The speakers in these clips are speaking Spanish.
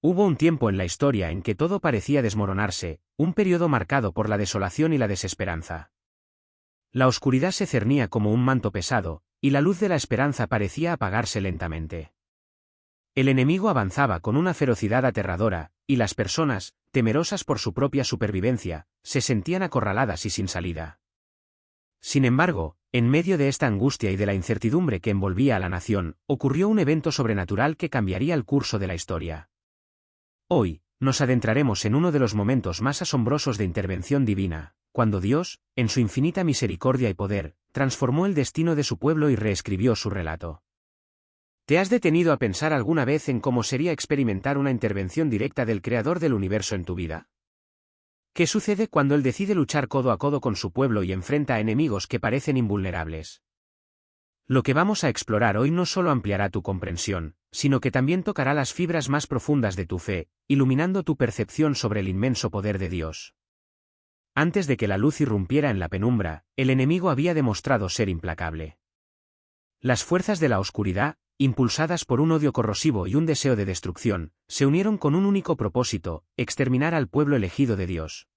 Hubo un tiempo en la historia en que todo parecía desmoronarse, un periodo marcado por la desolación y la desesperanza. La oscuridad se cernía como un manto pesado, y la luz de la esperanza parecía apagarse lentamente. El enemigo avanzaba con una ferocidad aterradora, y las personas, temerosas por su propia supervivencia, se sentían acorraladas y sin salida. Sin embargo, en medio de esta angustia y de la incertidumbre que envolvía a la nación, ocurrió un evento sobrenatural que cambiaría el curso de la historia. Hoy, nos adentraremos en uno de los momentos más asombrosos de intervención divina, cuando Dios, en su infinita misericordia y poder, transformó el destino de su pueblo y reescribió su relato. ¿Te has detenido a pensar alguna vez en cómo sería experimentar una intervención directa del Creador del universo en tu vida? ¿Qué sucede cuando Él decide luchar codo a codo con su pueblo y enfrenta a enemigos que parecen invulnerables? Lo que vamos a explorar hoy no solo ampliará tu comprensión, sino que también tocará las fibras más profundas de tu fe, iluminando tu percepción sobre el inmenso poder de Dios. Antes de que la luz irrumpiera en la penumbra, el enemigo había demostrado ser implacable. Las fuerzas de la oscuridad, impulsadas por un odio corrosivo y un deseo de destrucción, se unieron con un único propósito: exterminar al pueblo elegido de Dios.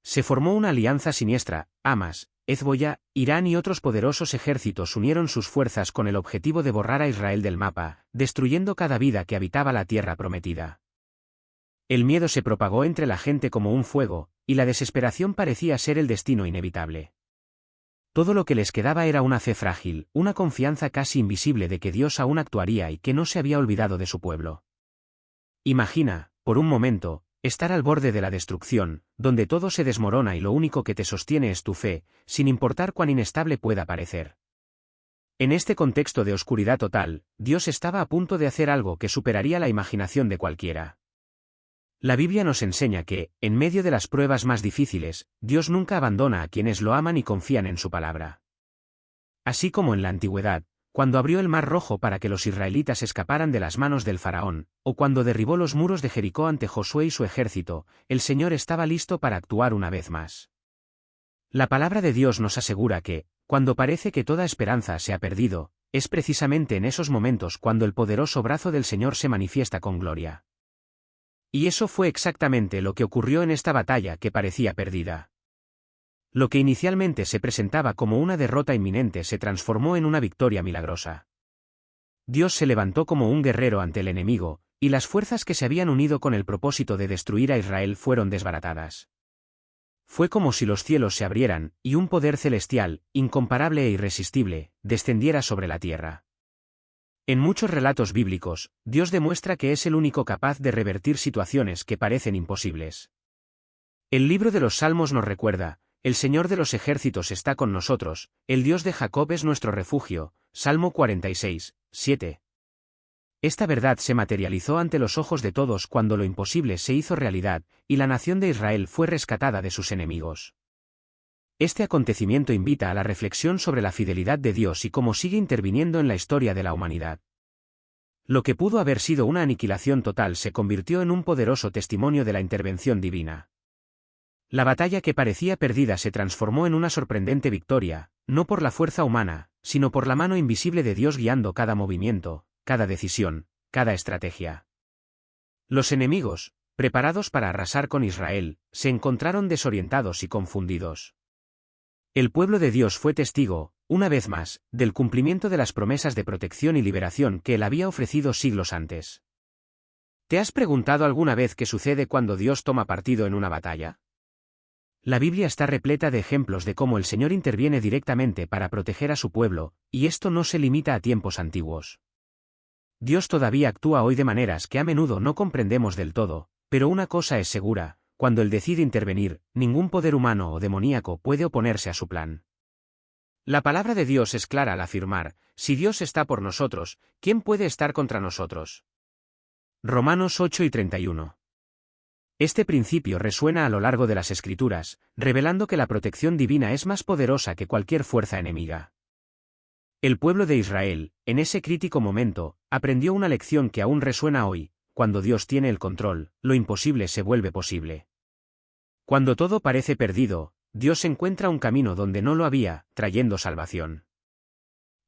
Se formó una alianza siniestra. Hamas, Hezbolá, Irán y otros poderosos ejércitos unieron sus fuerzas con el objetivo de borrar a Israel del mapa, destruyendo cada vida que habitaba la tierra prometida. El miedo se propagó entre la gente como un fuego, y la desesperación parecía ser el destino inevitable. Todo lo que les quedaba era una fe frágil, una confianza casi invisible de que Dios aún actuaría y que no se había olvidado de su pueblo. Imagina, por un momento, estar al borde de la destrucción, donde todo se desmorona y lo único que te sostiene es tu fe, sin importar cuán inestable pueda parecer. En este contexto de oscuridad total, Dios estaba a punto de hacer algo que superaría la imaginación de cualquiera. La Biblia nos enseña que, en medio de las pruebas más difíciles, Dios nunca abandona a quienes lo aman y confían en su palabra. Así como en la antigüedad, cuando abrió el Mar Rojo para que los israelitas escaparan de las manos del faraón, o cuando derribó los muros de Jericó ante Josué y su ejército, el Señor estaba listo para actuar una vez más. La palabra de Dios nos asegura que, cuando parece que toda esperanza se ha perdido, es precisamente en esos momentos cuando el poderoso brazo del Señor se manifiesta con gloria. Y eso fue exactamente lo que ocurrió en esta batalla que parecía perdida. Lo que inicialmente se presentaba como una derrota inminente se transformó en una victoria milagrosa. Dios se levantó como un guerrero ante el enemigo, y las fuerzas que se habían unido con el propósito de destruir a Israel fueron desbaratadas. Fue como si los cielos se abrieran, y un poder celestial, incomparable e irresistible, descendiera sobre la tierra. En muchos relatos bíblicos, Dios demuestra que es el único capaz de revertir situaciones que parecen imposibles. El libro de los Salmos nos recuerda: el Señor de los ejércitos está con nosotros, el Dios de Jacob es nuestro refugio. Salmo 46, 7. Esta verdad se materializó ante los ojos de todos cuando lo imposible se hizo realidad, y la nación de Israel fue rescatada de sus enemigos. Este acontecimiento invita a la reflexión sobre la fidelidad de Dios y cómo sigue interviniendo en la historia de la humanidad. Lo que pudo haber sido una aniquilación total se convirtió en un poderoso testimonio de la intervención divina. La batalla que parecía perdida se transformó en una sorprendente victoria, no por la fuerza humana, sino por la mano invisible de Dios guiando cada movimiento, cada decisión, cada estrategia. Los enemigos, preparados para arrasar con Israel, se encontraron desorientados y confundidos. El pueblo de Dios fue testigo, una vez más, del cumplimiento de las promesas de protección y liberación que Él había ofrecido siglos antes. ¿Te has preguntado alguna vez qué sucede cuando Dios toma partido en una batalla? La Biblia está repleta de ejemplos de cómo el Señor interviene directamente para proteger a su pueblo, y esto no se limita a tiempos antiguos. Dios todavía actúa hoy de maneras que a menudo no comprendemos del todo, pero una cosa es segura: cuando Él decide intervenir, ningún poder humano o demoníaco puede oponerse a su plan. La palabra de Dios es clara al afirmar: si Dios está por nosotros, ¿quién puede estar contra nosotros? Romanos 8 y 31. Este principio resuena a lo largo de las Escrituras, revelando que la protección divina es más poderosa que cualquier fuerza enemiga. El pueblo de Israel, en ese crítico momento, aprendió una lección que aún resuena hoy: cuando Dios tiene el control, lo imposible se vuelve posible. Cuando todo parece perdido, Dios encuentra un camino donde no lo había, trayendo salvación.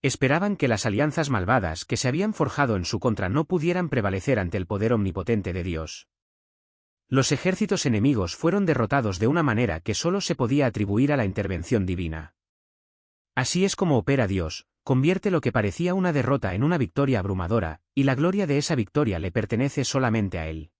Esperaban que las alianzas malvadas que se habían forjado en su contra no pudieran prevalecer ante el poder omnipotente de Dios. Los ejércitos enemigos fueron derrotados de una manera que solo se podía atribuir a la intervención divina. Así es como opera Dios, convierte lo que parecía una derrota en una victoria abrumadora, y la gloria de esa victoria le pertenece solamente a Él.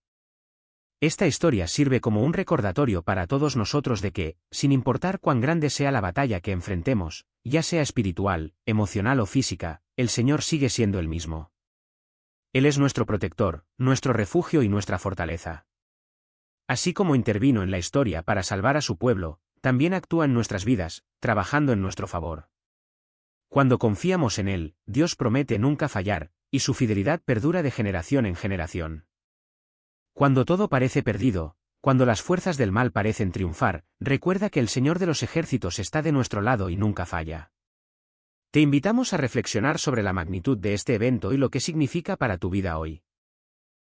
Esta historia sirve como un recordatorio para todos nosotros de que, sin importar cuán grande sea la batalla que enfrentemos, ya sea espiritual, emocional o física, el Señor sigue siendo el mismo. Él es nuestro protector, nuestro refugio y nuestra fortaleza. Así como intervino en la historia para salvar a su pueblo, también actúa en nuestras vidas, trabajando en nuestro favor. Cuando confiamos en Él, Dios promete nunca fallar, y su fidelidad perdura de generación en generación. Cuando todo parece perdido, cuando las fuerzas del mal parecen triunfar, recuerda que el Señor de los ejércitos está de nuestro lado y nunca falla. Te invitamos a reflexionar sobre la magnitud de este evento y lo que significa para tu vida hoy.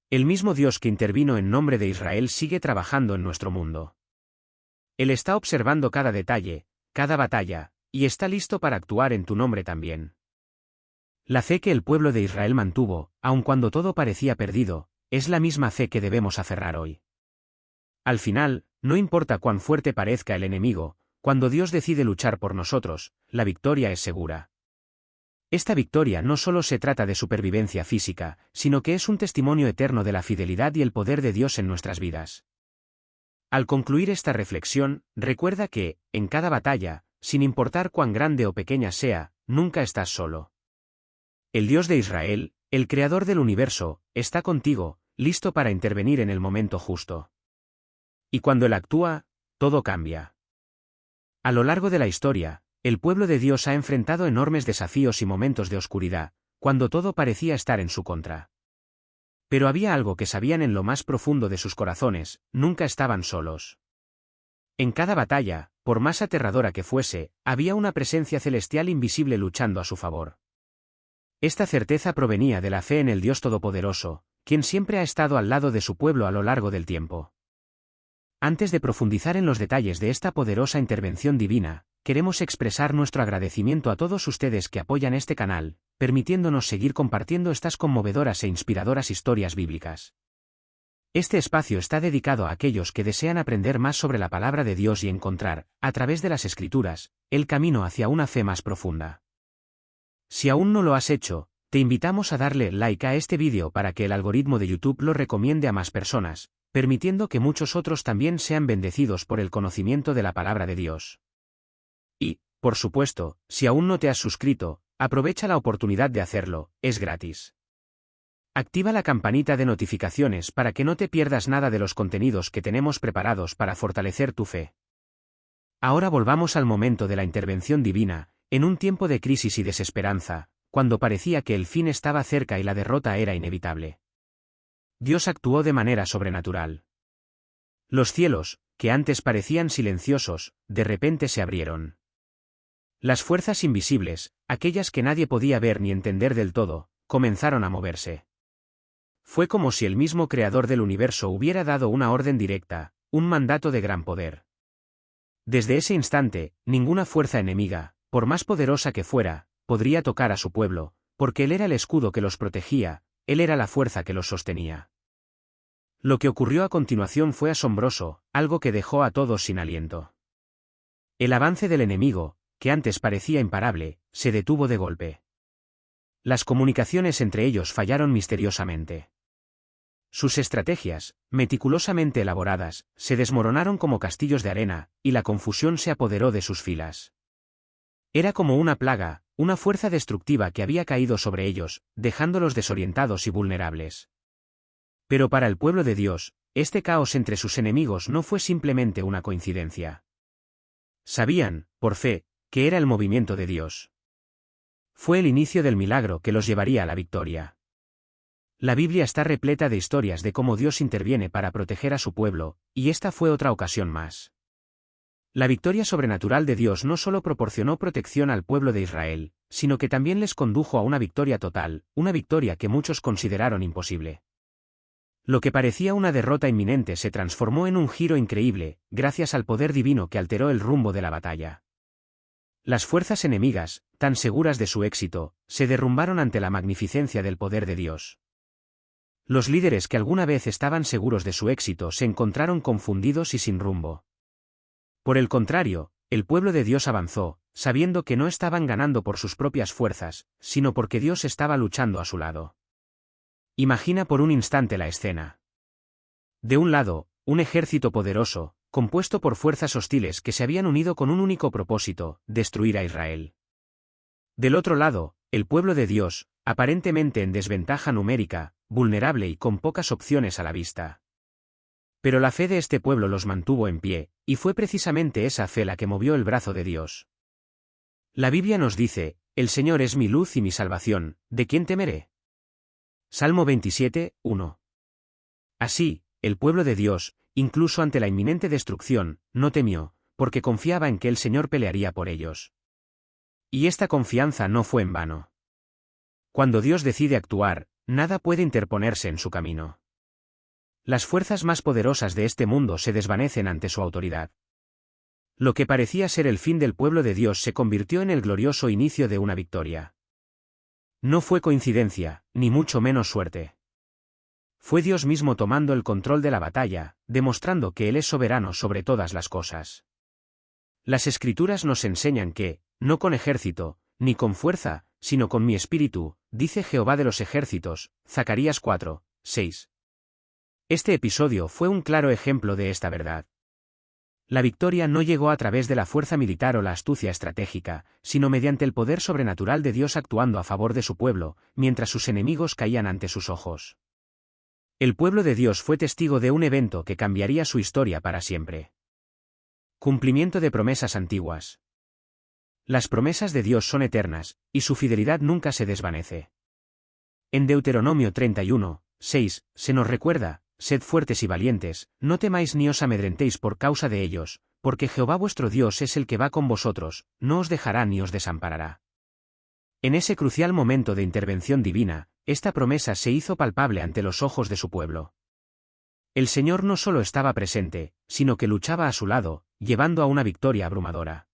El mismo Dios que intervino en nombre de Israel sigue trabajando en nuestro mundo. Él está observando cada detalle, cada batalla, y está listo para actuar en tu nombre también. La fe que el pueblo de Israel mantuvo, aun cuando todo parecía perdido, es la misma fe que debemos aferrar hoy. Al final, no importa cuán fuerte parezca el enemigo, cuando Dios decide luchar por nosotros, la victoria es segura. Esta victoria no solo se trata de supervivencia física, sino que es un testimonio eterno de la fidelidad y el poder de Dios en nuestras vidas. Al concluir esta reflexión, recuerda que, en cada batalla, sin importar cuán grande o pequeña sea, nunca estás solo. El Dios de Israel, el Creador del universo, está contigo, listo para intervenir en el momento justo. Y cuando Él actúa, todo cambia. A lo largo de la historia, el pueblo de Dios ha enfrentado enormes desafíos y momentos de oscuridad, cuando todo parecía estar en su contra. Pero había algo que sabían en lo más profundo de sus corazones: nunca estaban solos. En cada batalla, por más aterradora que fuese, había una presencia celestial invisible luchando a su favor. Esta certeza provenía de la fe en el Dios Todopoderoso, quien siempre ha estado al lado de su pueblo a lo largo del tiempo. Antes de profundizar en los detalles de esta poderosa intervención divina, queremos expresar nuestro agradecimiento a todos ustedes que apoyan este canal, permitiéndonos seguir compartiendo estas conmovedoras e inspiradoras historias bíblicas. Este espacio está dedicado a aquellos que desean aprender más sobre la palabra de Dios y encontrar, a través de las Escrituras, el camino hacia una fe más profunda. Si aún no lo has hecho, te invitamos a darle like a este vídeo para que el algoritmo de YouTube lo recomiende a más personas, permitiendo que muchos otros también sean bendecidos por el conocimiento de la palabra de Dios. Y, por supuesto, si aún no te has suscrito, aprovecha la oportunidad de hacerlo, es gratis. Activa la campanita de notificaciones para que no te pierdas nada de los contenidos que tenemos preparados para fortalecer tu fe. Ahora volvamos al momento de la intervención divina, en un tiempo de crisis y desesperanza, cuando parecía que el fin estaba cerca y la derrota era inevitable. Dios actuó de manera sobrenatural. Los cielos, que antes parecían silenciosos, de repente se abrieron. Las fuerzas invisibles, aquellas que nadie podía ver ni entender del todo, comenzaron a moverse. Fue como si el mismo Creador del universo hubiera dado una orden directa, un mandato de gran poder. Desde ese instante, ninguna fuerza enemiga, por más poderosa que fuera, podría tocar a su pueblo, porque Él era el escudo que los protegía, Él era la fuerza que los sostenía. Lo que ocurrió a continuación fue asombroso, algo que dejó a todos sin aliento. El avance del enemigo, que antes parecía imparable, se detuvo de golpe. Las comunicaciones entre ellos fallaron misteriosamente. Sus estrategias, meticulosamente elaboradas, se desmoronaron como castillos de arena, y la confusión se apoderó de sus filas. Era como una plaga, una fuerza destructiva que había caído sobre ellos, dejándolos desorientados y vulnerables. Pero para el pueblo de Dios, este caos entre sus enemigos no fue simplemente una coincidencia. Sabían, por fe, que era el movimiento de Dios. Fue el inicio del milagro que los llevaría a la victoria. La Biblia está repleta de historias de cómo Dios interviene para proteger a su pueblo, y esta fue otra ocasión más. La victoria sobrenatural de Dios no solo proporcionó protección al pueblo de Israel, sino que también les condujo a una victoria total, una victoria que muchos consideraron imposible. Lo que parecía una derrota inminente se transformó en un giro increíble, gracias al poder divino que alteró el rumbo de la batalla. Las fuerzas enemigas, tan seguras de su éxito, se derrumbaron ante la magnificencia del poder de Dios. Los líderes que alguna vez estaban seguros de su éxito se encontraron confundidos y sin rumbo. Por el contrario, el pueblo de Dios avanzó, sabiendo que no estaban ganando por sus propias fuerzas, sino porque Dios estaba luchando a su lado. Imagina por un instante la escena. De un lado, un ejército poderoso, compuesto por fuerzas hostiles que se habían unido con un único propósito, destruir a Israel. Del otro lado, el pueblo de Dios, aparentemente en desventaja numérica, vulnerable y con pocas opciones a la vista. Pero la fe de este pueblo los mantuvo en pie, y fue precisamente esa fe la que movió el brazo de Dios. La Biblia nos dice, «El Señor es mi luz y mi salvación, ¿de quién temeré?». Salmo 27, 1. Así, el pueblo de Dios, incluso ante la inminente destrucción, no temió, porque confiaba en que el Señor pelearía por ellos. Y esta confianza no fue en vano. Cuando Dios decide actuar, nada puede interponerse en su camino. Las fuerzas más poderosas de este mundo se desvanecen ante su autoridad. Lo que parecía ser el fin del pueblo de Dios se convirtió en el glorioso inicio de una victoria. No fue coincidencia, ni mucho menos suerte. Fue Dios mismo tomando el control de la batalla, demostrando que Él es soberano sobre todas las cosas. Las Escrituras nos enseñan que, no con ejército, ni con fuerza, sino con mi espíritu, dice Jehová de los ejércitos, Zacarías 4, 6. Este episodio fue un claro ejemplo de esta verdad. La victoria no llegó a través de la fuerza militar o la astucia estratégica, sino mediante el poder sobrenatural de Dios actuando a favor de su pueblo, mientras sus enemigos caían ante sus ojos. El pueblo de Dios fue testigo de un evento que cambiaría su historia para siempre. Cumplimiento de promesas antiguas. Las promesas de Dios son eternas, y su fidelidad nunca se desvanece. En Deuteronomio 31, 6, se nos recuerda, «Sed fuertes y valientes, no temáis ni os amedrentéis por causa de ellos, porque Jehová vuestro Dios es el que va con vosotros, no os dejará ni os desamparará». En ese crucial momento de intervención divina, esta promesa se hizo palpable ante los ojos de su pueblo. El Señor no solo estaba presente, sino que luchaba a su lado, llevando a una victoria abrumadora.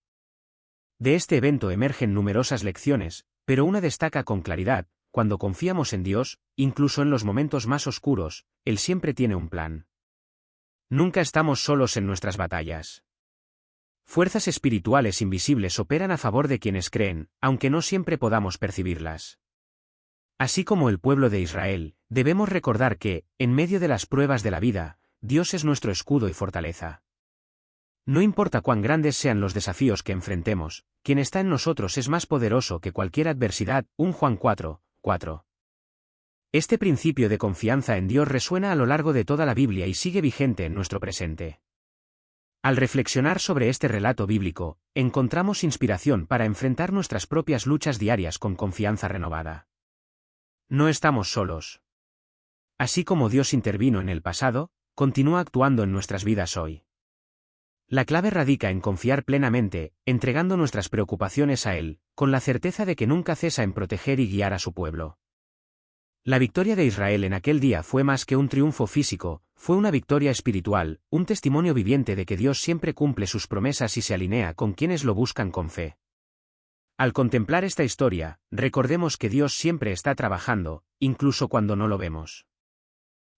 De este evento emergen numerosas lecciones, pero una destaca con claridad: cuando confiamos en Dios, incluso en los momentos más oscuros, Él siempre tiene un plan. Nunca estamos solos en nuestras batallas. Fuerzas espirituales invisibles operan a favor de quienes creen, aunque no siempre podamos percibirlas. Así como el pueblo de Israel, debemos recordar que, en medio de las pruebas de la vida, Dios es nuestro escudo y fortaleza. No importa cuán grandes sean los desafíos que enfrentemos, quien está en nosotros es más poderoso que cualquier adversidad. 1 Juan 4, 4. Este principio de confianza en Dios resuena a lo largo de toda la Biblia y sigue vigente en nuestro presente. Al reflexionar sobre este relato bíblico, encontramos inspiración para enfrentar nuestras propias luchas diarias con confianza renovada. No estamos solos. Así como Dios intervino en el pasado, continúa actuando en nuestras vidas hoy. La clave radica en confiar plenamente, entregando nuestras preocupaciones a Él, con la certeza de que nunca cesa en proteger y guiar a su pueblo. La victoria de Israel en aquel día fue más que un triunfo físico, fue una victoria espiritual, un testimonio viviente de que Dios siempre cumple sus promesas y se alinea con quienes lo buscan con fe. Al contemplar esta historia, recordemos que Dios siempre está trabajando, incluso cuando no lo vemos.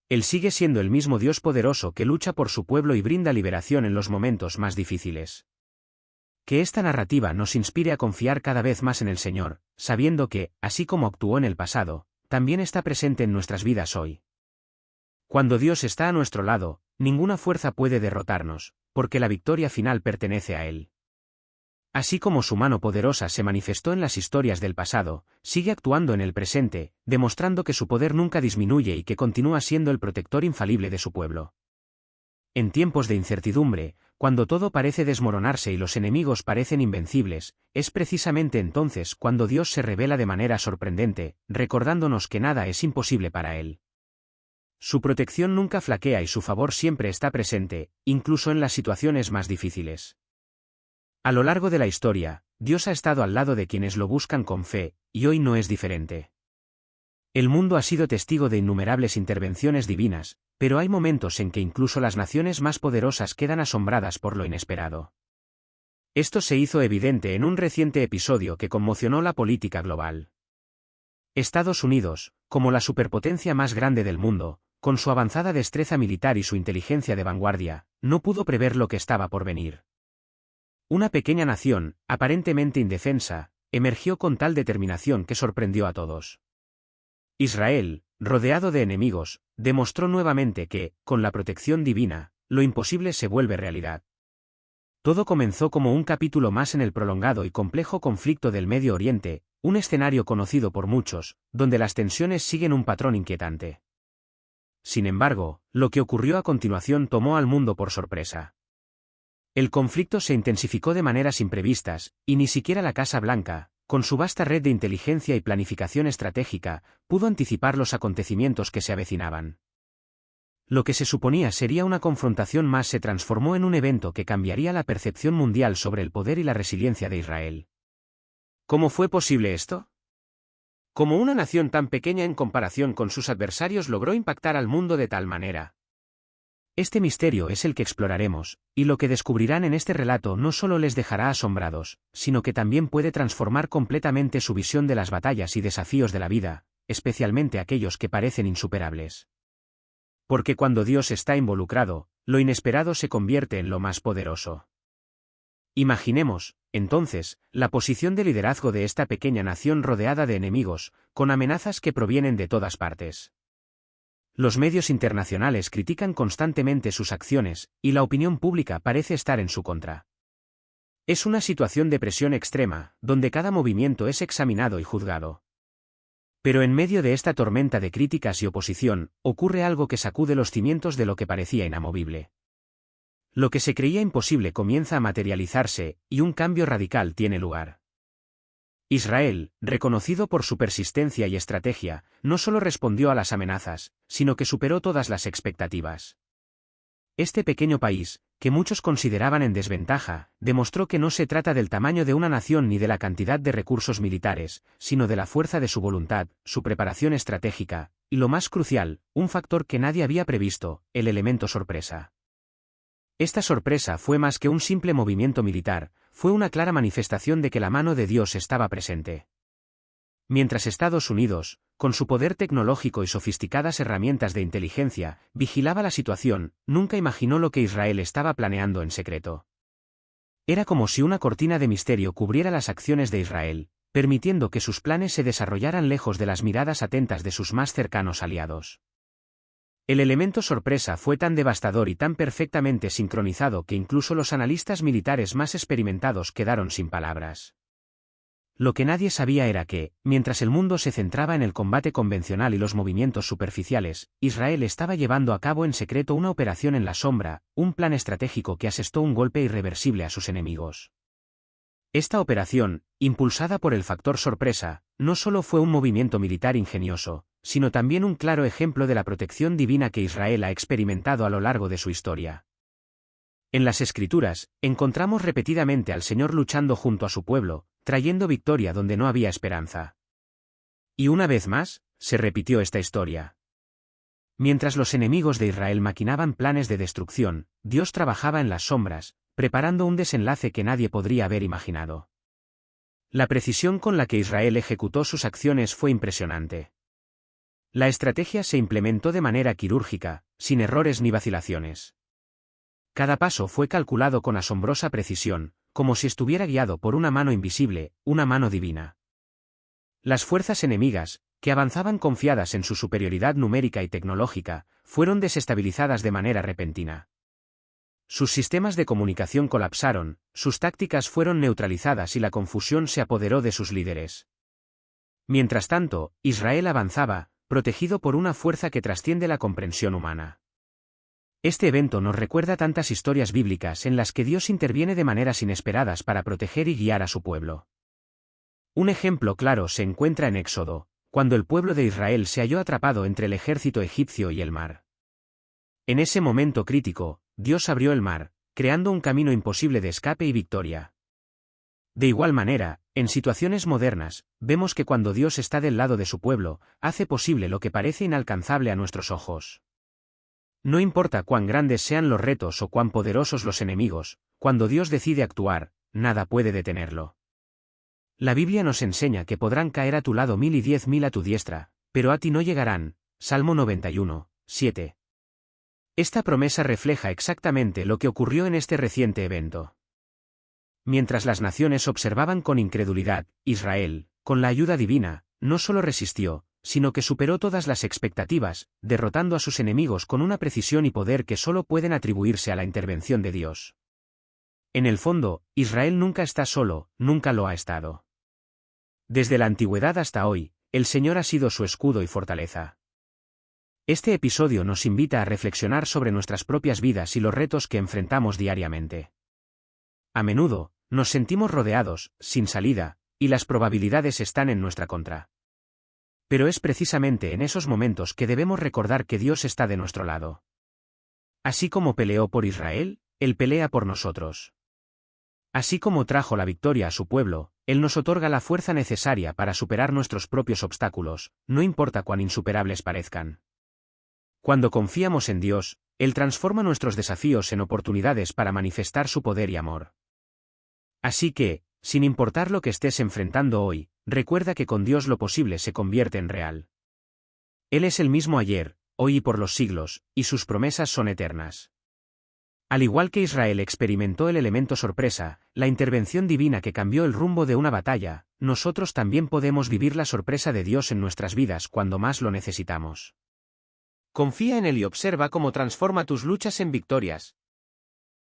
Él sigue siendo el mismo Dios poderoso que lucha por su pueblo y brinda liberación en los momentos más difíciles. Que esta narrativa nos inspire a confiar cada vez más en el Señor, sabiendo que, así como actuó en el pasado, también está presente en nuestras vidas hoy. Cuando Dios está a nuestro lado, ninguna fuerza puede derrotarnos, porque la victoria final pertenece a Él. Así como su mano poderosa se manifestó en las historias del pasado, sigue actuando en el presente, demostrando que su poder nunca disminuye y que continúa siendo el protector infalible de su pueblo. En tiempos de incertidumbre, cuando todo parece desmoronarse y los enemigos parecen invencibles, es precisamente entonces cuando Dios se revela de manera sorprendente, recordándonos que nada es imposible para Él. Su protección nunca flaquea y su favor siempre está presente, incluso en las situaciones más difíciles. A lo largo de la historia, Dios ha estado al lado de quienes lo buscan con fe, y hoy no es diferente. El mundo ha sido testigo de innumerables intervenciones divinas, pero hay momentos en que incluso las naciones más poderosas quedan asombradas por lo inesperado. Esto se hizo evidente en un reciente episodio que conmocionó la política global. Estados Unidos, como la superpotencia más grande del mundo, con su avanzada destreza militar y su inteligencia de vanguardia, no pudo prever lo que estaba por venir. Una pequeña nación, aparentemente indefensa, emergió con tal determinación que sorprendió a todos. Israel, rodeado de enemigos, demostró nuevamente que, con la protección divina, lo imposible se vuelve realidad. Todo comenzó como un capítulo más en el prolongado y complejo conflicto del Medio Oriente, un escenario conocido por muchos, donde las tensiones siguen un patrón inquietante. Sin embargo, lo que ocurrió a continuación tomó al mundo por sorpresa. El conflicto se intensificó de maneras imprevistas, y ni siquiera la Casa Blanca, con su vasta red de inteligencia y planificación estratégica, pudo anticipar los acontecimientos que se avecinaban. Lo que se suponía sería una confrontación más se transformó en un evento que cambiaría la percepción mundial sobre el poder y la resiliencia de Israel. ¿Cómo fue posible esto? ¿Cómo una nación tan pequeña en comparación con sus adversarios logró impactar al mundo de tal manera? Este misterio es el que exploraremos, y lo que descubrirán en este relato no solo les dejará asombrados, sino que también puede transformar completamente su visión de las batallas y desafíos de la vida, especialmente aquellos que parecen insuperables. Porque cuando Dios está involucrado, lo inesperado se convierte en lo más poderoso. Imaginemos, entonces, la posición de liderazgo de esta pequeña nación rodeada de enemigos, con amenazas que provienen de todas partes. Los medios internacionales critican constantemente sus acciones, y la opinión pública parece estar en su contra. Es una situación de presión extrema, donde cada movimiento es examinado y juzgado. Pero en medio de esta tormenta de críticas y oposición, ocurre algo que sacude los cimientos de lo que parecía inamovible. Lo que se creía imposible comienza a materializarse, y un cambio radical tiene lugar. Israel, reconocido por su persistencia y estrategia, no solo respondió a las amenazas, sino que superó todas las expectativas. Este pequeño país, que muchos consideraban en desventaja, demostró que no se trata del tamaño de una nación ni de la cantidad de recursos militares, sino de la fuerza de su voluntad, su preparación estratégica, y lo más crucial, un factor que nadie había previsto, el elemento sorpresa. Esta sorpresa fue más que un simple movimiento militar, fue una clara manifestación de que la mano de Dios estaba presente. Mientras Estados Unidos, con su poder tecnológico y sofisticadas herramientas de inteligencia, vigilaba la situación, nunca imaginó lo que Israel estaba planeando en secreto. Era como si una cortina de misterio cubriera las acciones de Israel, permitiendo que sus planes se desarrollaran lejos de las miradas atentas de sus más cercanos aliados. El elemento sorpresa fue tan devastador y tan perfectamente sincronizado que incluso los analistas militares más experimentados quedaron sin palabras. Lo que nadie sabía era que, mientras el mundo se centraba en el combate convencional y los movimientos superficiales, Israel estaba llevando a cabo en secreto una operación en la sombra, un plan estratégico que asestó un golpe irreversible a sus enemigos. Esta operación, impulsada por el factor sorpresa, no solo fue un movimiento militar ingenioso, sino también un claro ejemplo de la protección divina que Israel ha experimentado a lo largo de su historia. En las Escrituras, encontramos repetidamente al Señor luchando junto a su pueblo, trayendo victoria donde no había esperanza. Y una vez más, se repitió esta historia. Mientras los enemigos de Israel maquinaban planes de destrucción, Dios trabajaba en las sombras, preparando un desenlace que nadie podría haber imaginado. La precisión con la que Israel ejecutó sus acciones fue impresionante. La estrategia se implementó de manera quirúrgica, sin errores ni vacilaciones. Cada paso fue calculado con asombrosa precisión, como si estuviera guiado por una mano invisible, una mano divina. Las fuerzas enemigas, que avanzaban confiadas en su superioridad numérica y tecnológica, fueron desestabilizadas de manera repentina. Sus sistemas de comunicación colapsaron, sus tácticas fueron neutralizadas y la confusión se apoderó de sus líderes. Mientras tanto, Israel avanzaba, protegido por una fuerza que trasciende la comprensión humana. Este evento nos recuerda tantas historias bíblicas en las que Dios interviene de maneras inesperadas para proteger y guiar a su pueblo. Un ejemplo claro se encuentra en Éxodo, cuando el pueblo de Israel se halló atrapado entre el ejército egipcio y el mar. En ese momento crítico, Dios abrió el mar, creando un camino imposible de escape y victoria. De igual manera, en situaciones modernas, vemos que cuando Dios está del lado de su pueblo, hace posible lo que parece inalcanzable a nuestros ojos. No importa cuán grandes sean los retos o cuán poderosos los enemigos, cuando Dios decide actuar, nada puede detenerlo. La Biblia nos enseña que podrán caer a tu lado 1000 y 10.000 a tu diestra, pero a ti no llegarán. Salmo 91, 7. Esta promesa refleja exactamente lo que ocurrió en este reciente evento. Mientras las naciones observaban con incredulidad, Israel, con la ayuda divina, no solo resistió, sino que superó todas las expectativas, derrotando a sus enemigos con una precisión y poder que solo pueden atribuirse a la intervención de Dios. En el fondo, Israel nunca está solo, nunca lo ha estado. Desde la antigüedad hasta hoy, el Señor ha sido su escudo y fortaleza. Este episodio nos invita a reflexionar sobre nuestras propias vidas y los retos que enfrentamos diariamente. A menudo, nos sentimos rodeados, sin salida, y las probabilidades están en nuestra contra. Pero es precisamente en esos momentos que debemos recordar que Dios está de nuestro lado. Así como peleó por Israel, Él pelea por nosotros. Así como trajo la victoria a su pueblo, Él nos otorga la fuerza necesaria para superar nuestros propios obstáculos, no importa cuán insuperables parezcan. Cuando confiamos en Dios, Él transforma nuestros desafíos en oportunidades para manifestar su poder y amor. Así que, sin importar lo que estés enfrentando hoy, recuerda que con Dios lo posible se convierte en real. Él es el mismo ayer, hoy y por los siglos, y sus promesas son eternas. Al igual que Israel experimentó el elemento sorpresa, la intervención divina que cambió el rumbo de una batalla, nosotros también podemos vivir la sorpresa de Dios en nuestras vidas cuando más lo necesitamos. Confía en Él y observa cómo transforma tus luchas en victorias,